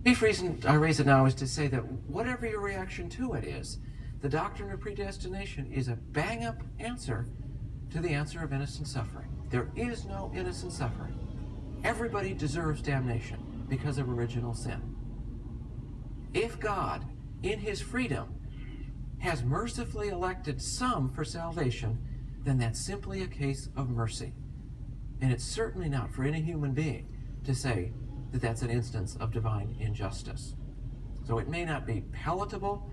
The reason I raise it now is to say that whatever your reaction to it is, the doctrine of predestination is a bang-up answer to the answer of innocent suffering. There is no innocent suffering. Everybody deserves damnation because of original sin. If God, in his freedom, has mercifully elected some for salvation, then that's simply a case of mercy. And it's certainly not for any human being to say that that's an instance of divine injustice. So it may not be palatable.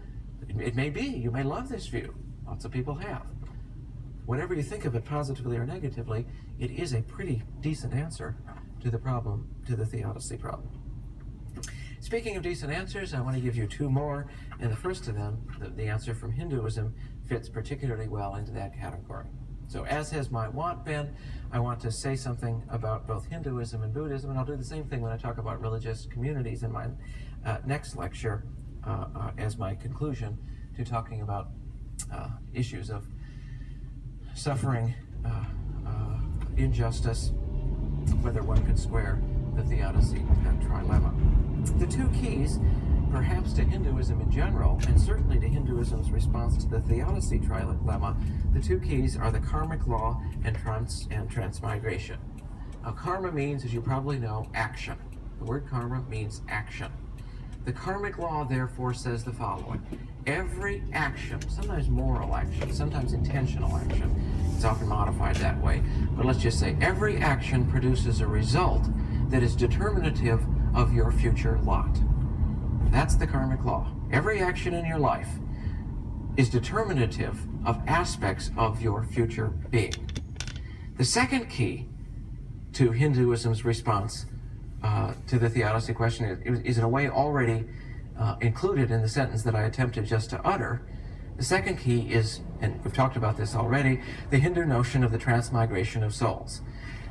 It may be. You may love this view. Lots of people have. Whatever you think of it positively or negatively, it is a pretty decent answer to the problem, to the theodicy problem. Speaking of decent answers, I want to give you two more, and the first of them, the answer from Hinduism, fits particularly well into that category. So as has my wont been, I want to say something about both Hinduism and Buddhism, and I'll do the same thing when I talk about religious communities in my next lecture as my conclusion to talking about issues of suffering, injustice, whether one could square the theodicy trilemma. The two keys, perhaps to Hinduism in general, and certainly to Hinduism's response to the theodicy trilemma, the two keys are the karmic law and transmigration. Now, karma means, as you probably know, action. The word karma means action. The karmic law, therefore, says the following. Every action, sometimes moral action, sometimes intentional action, it's often modified that way, but let's just say every action produces a result that is determinative of your future lot. That's the karmic law. Every action in your life is determinative of aspects of your future being. The second key to Hinduism's response to the theodicy question is in a way already included in the sentence that I attempted just to utter. The second key is, and we've talked about this already, the Hindu notion of the transmigration of souls.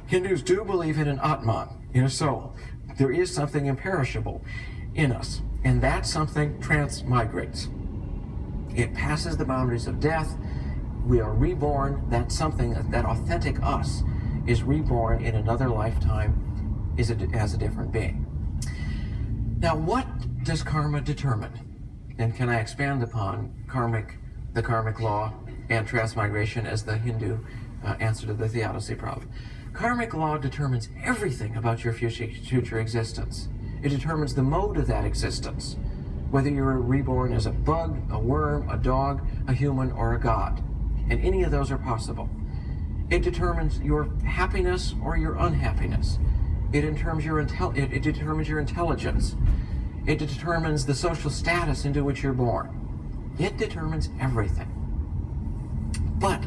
Hindus do believe in an Atman, in a soul. There is something imperishable in us, and that something transmigrates. It passes the boundaries of death. We are reborn. That something, that authentic us, is reborn in another lifetime as a different being. Now, what does karma determine? And can I expand upon the karmic law and transmigration as the Hindu answer to the theodicy problem? Karmic law determines everything about your future existence. It determines the mode of that existence, whether you're reborn as a bug, a worm, a dog, a human, or a god. And any of those are possible. It determines your happiness or your unhappiness. It determines your intelligence. It determines the social status into which you're born. It determines everything. But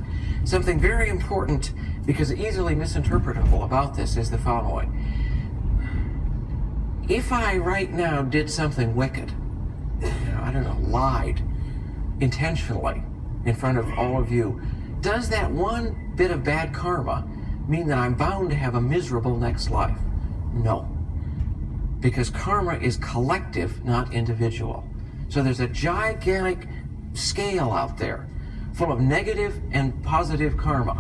something very important, because easily misinterpretable about this, is the following. If I right now did something wicked, I don't know, lied intentionally in front of all of you, does that one bit of bad karma mean that I'm bound to have a miserable next life? No. Because karma is collective, not individual. So there's a gigantic scale out there full of negative and positive karma.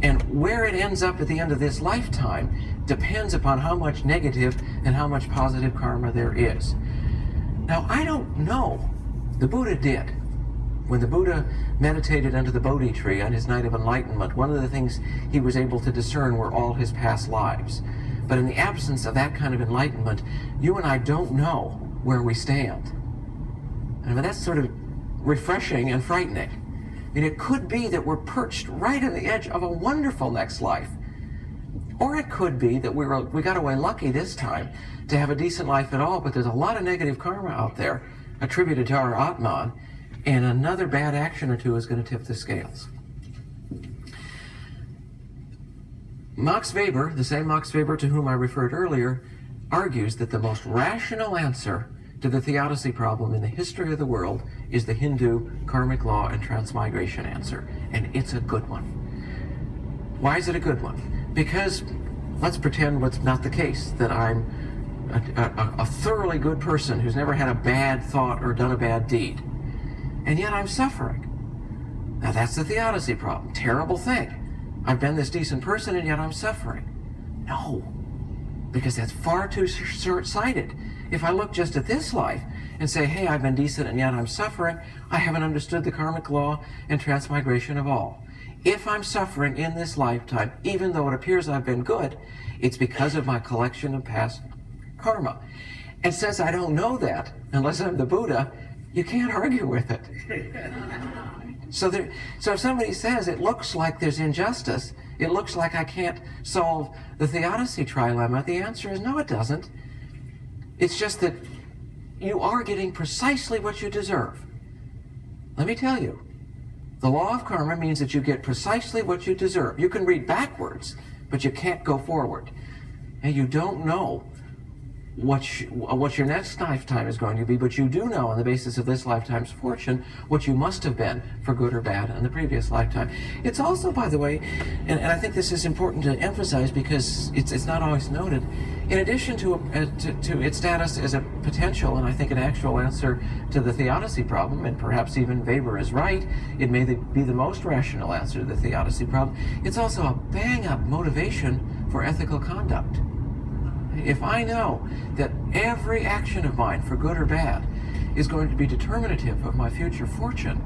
And where it ends up at the end of this lifetime depends upon how much negative and how much positive karma there is. Now, I don't know. The Buddha did. When the Buddha meditated under the Bodhi tree on his night of enlightenment, one of the things he was able to discern were all his past lives. But in the absence of that kind of enlightenment, you and I don't know where we stand. And that's sort of refreshing and frightening. And it could be that we're perched right on the edge of a wonderful next life. Or it could be that we got away lucky this time to have a decent life at all, but there's a lot of negative karma out there attributed to our Atman, and another bad action or two is going to tip the scales. Max Weber, the same Max Weber to whom I referred earlier, argues that the most rational answer to the theodicy problem in the history of the world is the Hindu karmic law and transmigration answer, and it's a good one. Why is it a good one? Because let's pretend what's not the case, that I'm a thoroughly good person who's never had a bad thought or done a bad deed, and yet I'm suffering. Now that's the theodicy problem. Terrible thing. I've been this decent person and yet I'm suffering. No, because that's far too short-sighted. If I look just at this life and say, hey, I've been decent and yet I'm suffering, I haven't understood the karmic law and transmigration of all. If I'm suffering in this lifetime, even though it appears I've been good, it's because of my collection of past karma. And since I don't know that, unless I'm the Buddha, you can't argue with it. So if somebody says it looks like there's injustice, it looks like I can't solve the theodicy trilemma, the answer is no, it doesn't. It's just that you are getting precisely what you deserve. Let me tell you, the law of karma means that you get precisely what you deserve. You can read backwards, but you can't go forward. And you don't know what your next lifetime is going to be, but you do know on the basis of this lifetime's fortune what you must have been for good or bad in the previous lifetime. It's also, by the way, and I think this is important to emphasize because it's not always noted, in addition to its status as a potential and I think an actual answer to the theodicy problem, and perhaps even Weber is right, it may be the most rational answer to the theodicy problem, it's also a bang-up motivation for ethical conduct. If I know that every action of mine, for good or bad, is going to be determinative of my future fortune,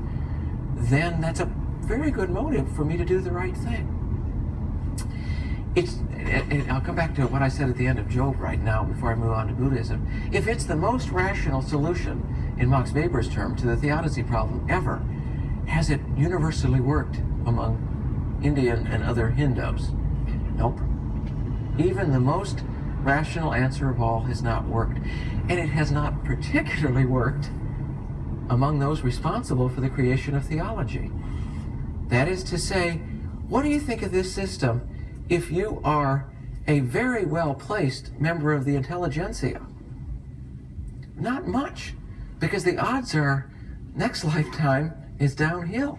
then that's a very good motive for me to do the right thing. I'll come back to what I said at the end of Job right now before I move on to Buddhism. If it's the most rational solution, in Max Weber's term, to the theodicy problem ever, has it universally worked among Indian and other Hindus? Nope. Even the most rational answer of all has not worked. And it has not particularly worked among those responsible for the creation of theology. That is to say, what do you think of this system if you are a very well-placed member of the intelligentsia? Not much, because the odds are next lifetime is downhill.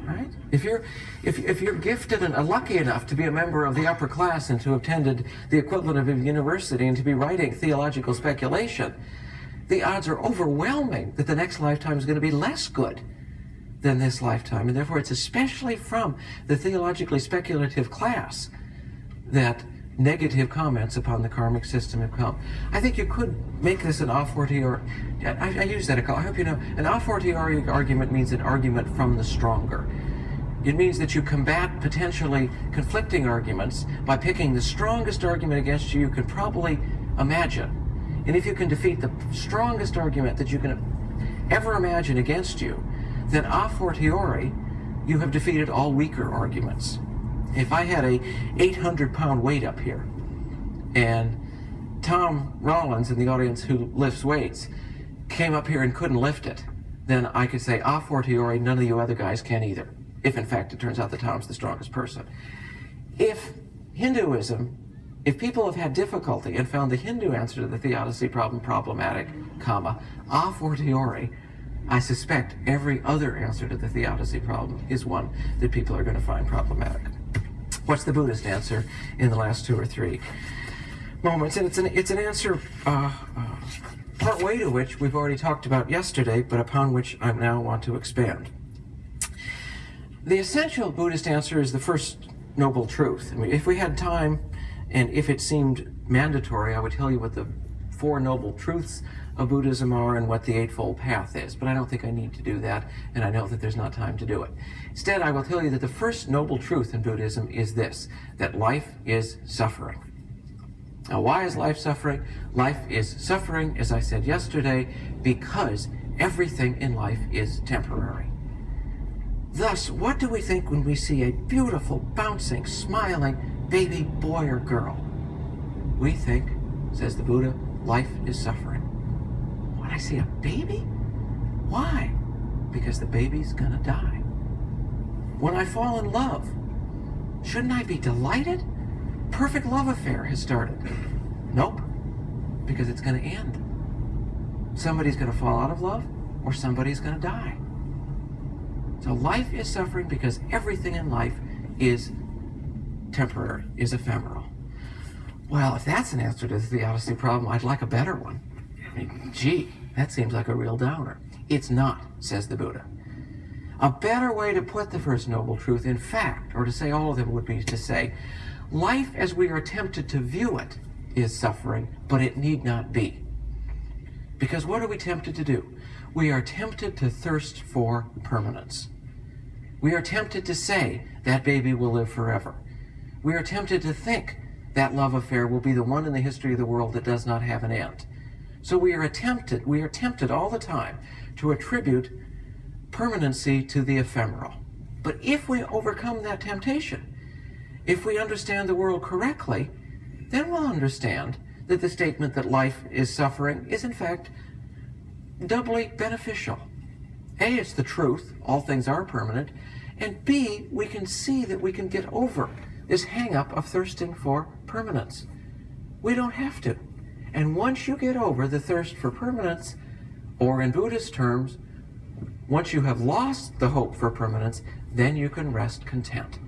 Right? If you're gifted and lucky enough to be a member of the upper class and to have attended the equivalent of a university and to be writing theological speculation, the odds are overwhelming that the next lifetime is going to be less good than this lifetime. And therefore, it's especially from the theologically speculative class that negative comments upon the karmic system have come. I think you could make this an a fortiori. I use that. I hope you know. An a fortiori argument means an argument from the stronger. It means that you combat potentially conflicting arguments by picking the strongest argument against you could probably imagine. And if you can defeat the strongest argument that you can ever imagine against you, then a fortiori, you have defeated all weaker arguments. If I had a 800-pound weight up here, and Tom Rollins in the audience who lifts weights came up here and couldn't lift it, then I could say, a fortiori, none of you other guys can either. If in fact it turns out that Tom's the strongest person. If people have had difficulty and found the Hindu answer to the theodicy problem problematic, a fortiori, I suspect every other answer to the theodicy problem is one that people are going to find problematic. What's the Buddhist answer in the last 2 or 3 moments? And it's an answer part way to which we've already talked about yesterday, but upon which I now want to expand. The essential Buddhist answer is the first noble truth. I mean, if we had time, and if it seemed mandatory, I would tell you what the 4 noble truths of Buddhism are and what the Eightfold Path is, but I don't think I need to do that, and I know that there's not time to do it. Instead, I will tell you that the first noble truth in Buddhism is this, that life is suffering. Now, why is life suffering? Life is suffering, as I said yesterday, because everything in life is temporary. Thus, what do we think when we see a beautiful, bouncing, smiling baby boy or girl? We think, says the Buddha, life is suffering. When I see a baby? Why? Because the baby's gonna die. When I fall in love, shouldn't I be delighted? Perfect love affair has started. Nope, because it's gonna end. Somebody's gonna fall out of love, or somebody's gonna die. So life is suffering because everything in life is temporary, is ephemeral. Well, if that's an answer to the theodicy problem, I'd like a better one. I mean, gee, that seems like a real downer. It's not, says the Buddha. A better way to put the first noble truth, in fact, or to say all of them, would be to say, life as we are tempted to view it is suffering, but it need not be. Because what are we tempted to do? We are tempted to thirst for permanence. We are tempted to say that baby will live forever. We are tempted to think that love affair will be the one in the history of the world that does not have an end. So we are tempted all the time to attribute permanency to the ephemeral. But if we overcome that temptation, if we understand the world correctly, then we'll understand that the statement that life is suffering is in fact doubly beneficial. A, it's the truth, all things are permanent, and B, we can see that we can get over this hang-up of thirsting for permanence. We don't have to. And once you get over the thirst for permanence, or in Buddhist terms, once you have lost the hope for permanence, then you can rest content.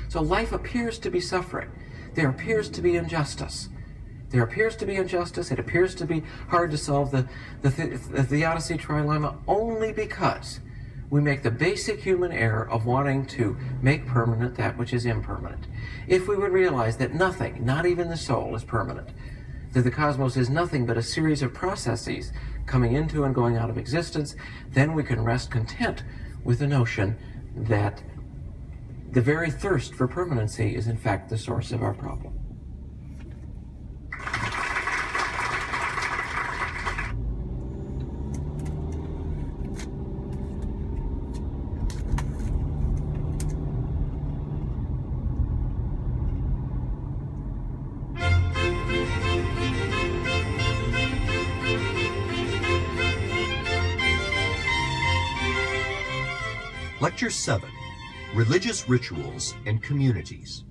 So life appears to be suffering. There appears to be injustice. There appears to be injustice. It appears to be hard to solve the theodicy trilemma only because we make the basic human error of wanting to make permanent that which is impermanent. If we would realize that nothing, not even the soul, is permanent, that the cosmos is nothing but a series of processes coming into and going out of existence, then we can rest content with the notion that the very thirst for permanency is in fact the source of our problem. Lecture 7, Religious Rituals and Communities.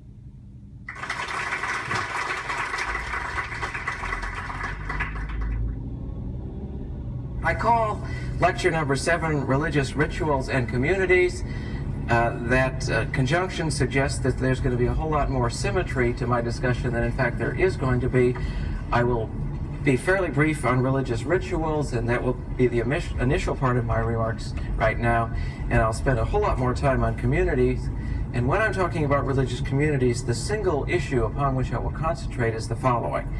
I call lecture number 7 Religious Rituals and Communities. That conjunction suggests that there's going to be a whole lot more symmetry to my discussion than in fact there is going to be. I will be fairly brief on religious rituals, and that will be the initial part of my remarks right now, and I'll spend a whole lot more time on communities. And when I'm talking about religious communities, the single issue upon which I will concentrate is the following.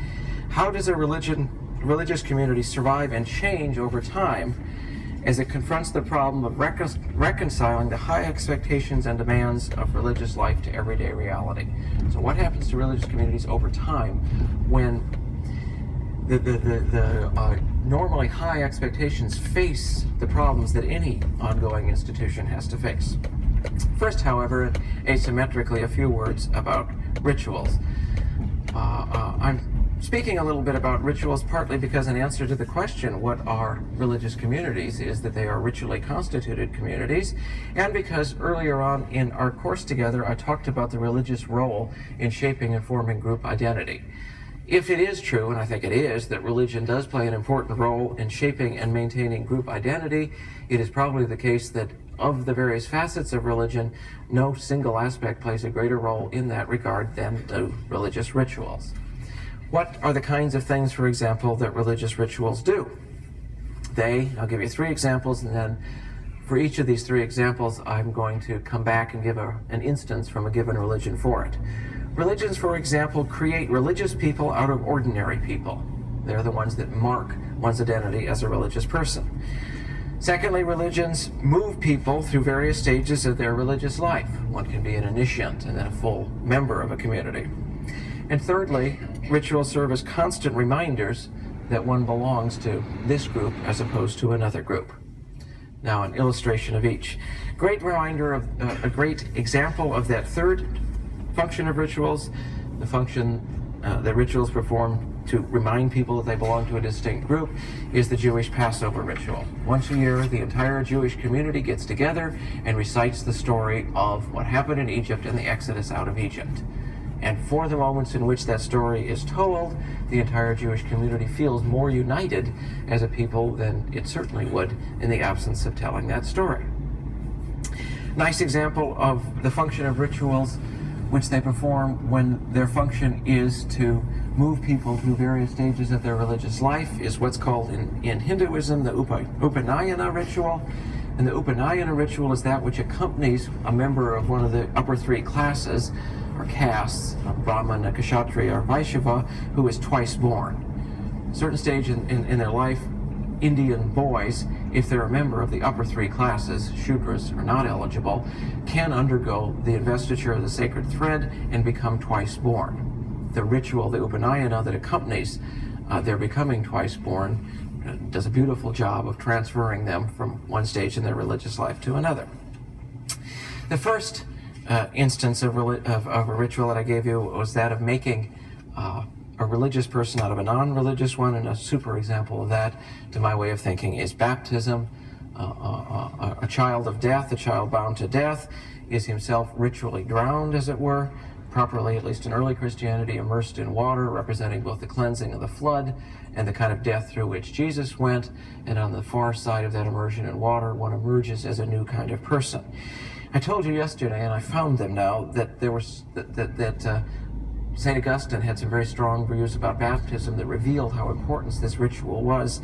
How does a religious community survive and change over time as it confronts the problem of reconciling the high expectations and demands of religious life to everyday reality? So what happens to religious communities over time when the normally high expectations face the problems that any ongoing institution has to face? First, however, asymmetrically, a few words about rituals. I'm speaking a little bit about rituals partly because in answer to the question, what are religious communities, is that they are ritually constituted communities, and because earlier on in our course together I talked about the religious role in shaping and forming group identity. If it is true, and I think it is, that religion does play an important role in shaping and maintaining group identity, it is probably the case that of the various facets of religion, no single aspect plays a greater role in that regard than do religious rituals. What are the kinds of things, for example, that religious rituals do? I'll give you 3 examples, and then for each of these 3 examples, I'm going to come back and give an instance from a given religion for it. Religions, for example, create religious people out of ordinary people. They're the ones that mark one's identity as a religious person. Secondly, religions move people through various stages of their religious life. One can be an initiant and then a full member of a community. And thirdly, rituals serve as constant reminders that one belongs to this group as opposed to another group. Now, an illustration of each. Great reminder of a great example of that third function of rituals, the function that rituals perform to remind people that they belong to a distinct group, is the Jewish Passover ritual. Once a year, the entire Jewish community gets together and recites the story of what happened in Egypt and the Exodus out of Egypt. And for the moments in which that story is told, the entire Jewish community feels more united as a people than it certainly would in the absence of telling that story. Nice example of the function of rituals which they perform when their function is to move people through various stages of their religious life is what's called in Hinduism the Upanayana ritual. And the Upanayana ritual is that which accompanies a member of one of the upper 3 classes, or castes, a Brahman, a Kshatriya, or Vaishyava, who is twice born. A certain stage in their life, Indian boys, if they're a member of the upper three classes, Shudras are not eligible, can undergo the investiture of the sacred thread and become twice born. The ritual, the Upanayana that accompanies their becoming twice born does a beautiful job of transferring them from one stage in their religious life to another. The first instance of a ritual that I gave you was that of making a religious person out of a non-religious one, and a super example of that, to my way of thinking, is baptism. A child of death, a child bound to death, is himself ritually drowned, as it were, properly, at least in early Christianity, immersed in water, representing both the cleansing of the flood and the kind of death through which Jesus went. And on the far side of that immersion in water, one emerges as a new kind of person. I told you yesterday, and I found them now, that there was that St. Augustine had some very strong views about baptism that revealed how important this ritual was.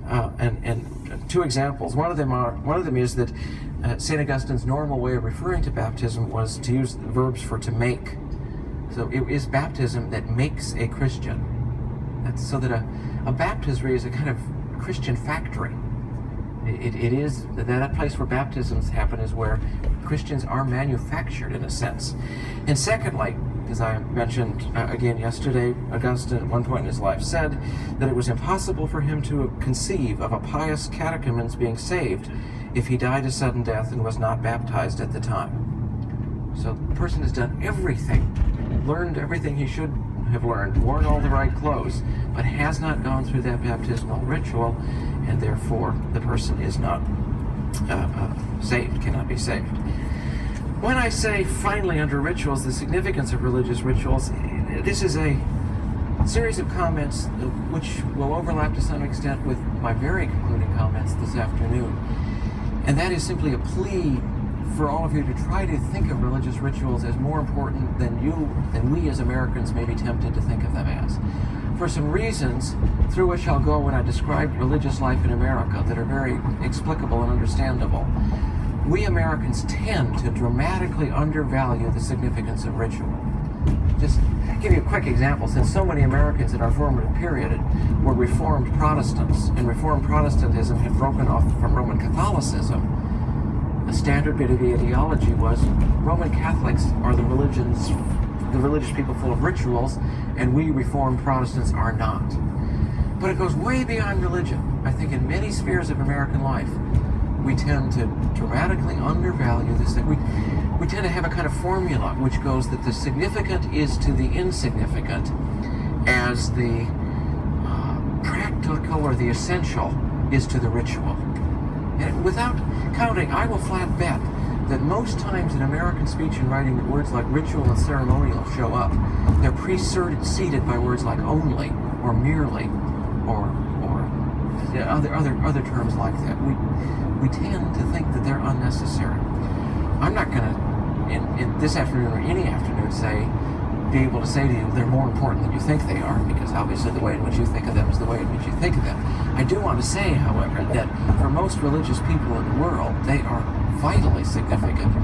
And two examples. One of them is that St. Augustine's normal way of referring to baptism was to use verbs for to make. So it is baptism that makes a Christian. That's so that a baptistry is a kind of Christian factory. It is that place where baptisms happen is where Christians are manufactured in a sense. And secondly, as I mentioned again yesterday, Augustine at one point in his life said that it was impossible for him to conceive of a pious catechumen's being saved if he died a sudden death and was not baptized at the time. So the person has done everything, learned everything he should have learned, worn all the right clothes, but has not gone through that baptismal ritual, and therefore the person is not saved, cannot be saved. When I say, finally, under rituals, the significance of religious rituals, this is a series of comments which will overlap to some extent with my very concluding comments this afternoon. And that is simply a plea for all of you to try to think of religious rituals as more important than we as Americans may be tempted to think of them as. For some reasons through which I'll go when I describe religious life in America that are very explicable and understandable, we Americans tend to dramatically undervalue the significance of ritual. Just give you a quick example. Since so many Americans in our formative period were Reformed Protestants, and Reformed Protestantism had broken off from Roman Catholicism, the standard bit of ideology was Roman Catholics are the religious people full of rituals, and we Reformed Protestants are not. But it goes way beyond religion. I think in many spheres of American life, we tend to dramatically undervalue this thing. We tend to have a kind of formula which goes that the significant is to the insignificant as the practical or the essential is to the ritual. And without counting, I will flat bet that most times in American speech and writing that words like ritual and ceremonial show up, they're preceded by words like only or merely or other terms like that. We tend to think that they're unnecessary. I'm not going to, in this afternoon or any afternoon, be able to say to you they're more important than you think they are, because obviously the way in which you think of them is the way in which you think of them. I do want to say, however, that for most religious people in the world, they are vitally significant,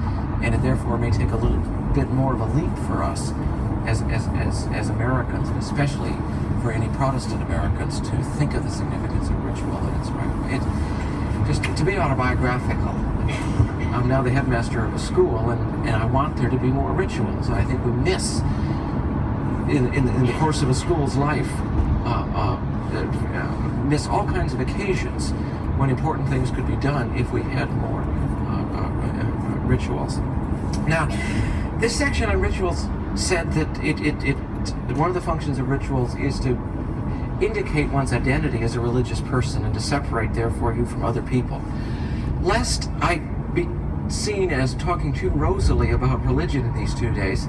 and it therefore may take a little bit more of a leap for us as Americans, and especially for any Protestant Americans, to think of the significance of ritual in its right way. Just to be autobiographical, I'm now the headmaster of a school, and I want there to be more rituals. I think we miss, in the course of a school's life, miss all kinds of occasions when important things could be done if we had more rituals. Now, this section on rituals said that one of the functions of rituals is to indicate one's identity as a religious person and to separate, therefore, you from other people. Lest I be seen as talking too rosily about religion in these 2 days,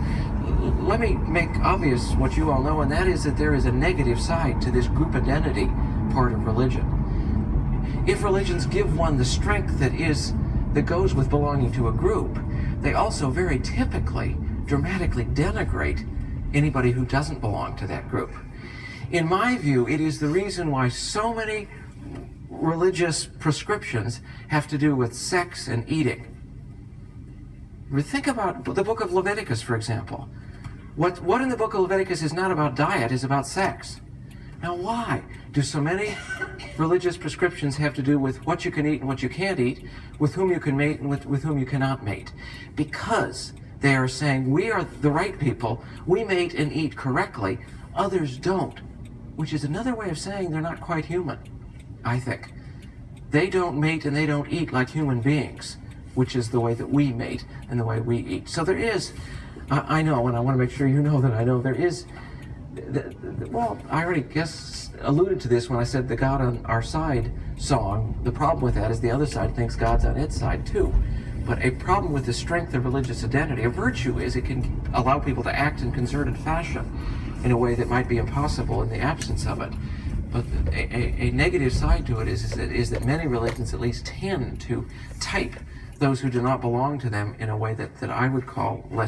let me make obvious what you all know, and that is that there is a negative side to this group identity part of religion. If religions give one the strength that goes with belonging to a group, they also very typically dramatically denigrate anybody who doesn't belong to that group. In my view, it is the reason why so many religious prescriptions have to do with sex and eating. Think about the book of Leviticus, for example. What in the book of Leviticus is not about diet is about sex. Now why do so many religious prescriptions have to do with what you can eat and what you can't eat, with whom you can mate and with whom you cannot mate? Because they are saying we are the right people, we mate and eat correctly, others don't, which is another way of saying they're not quite human, I think. They don't mate and they don't eat like human beings, which is the way that we mate and the way we eat. So there is, I know, and I want to make sure you know that I know, there is, well, I already guess alluded to this when I said the God on our side song. The problem with that is the other side thinks God's on its side too. But a problem with the strength of religious identity, a virtue is it can allow people to act in concerted fashion in a way that might be impossible in the absence of it. But a negative side to it is that many religions at least tend to type those who do not belong to them in a way that I would call less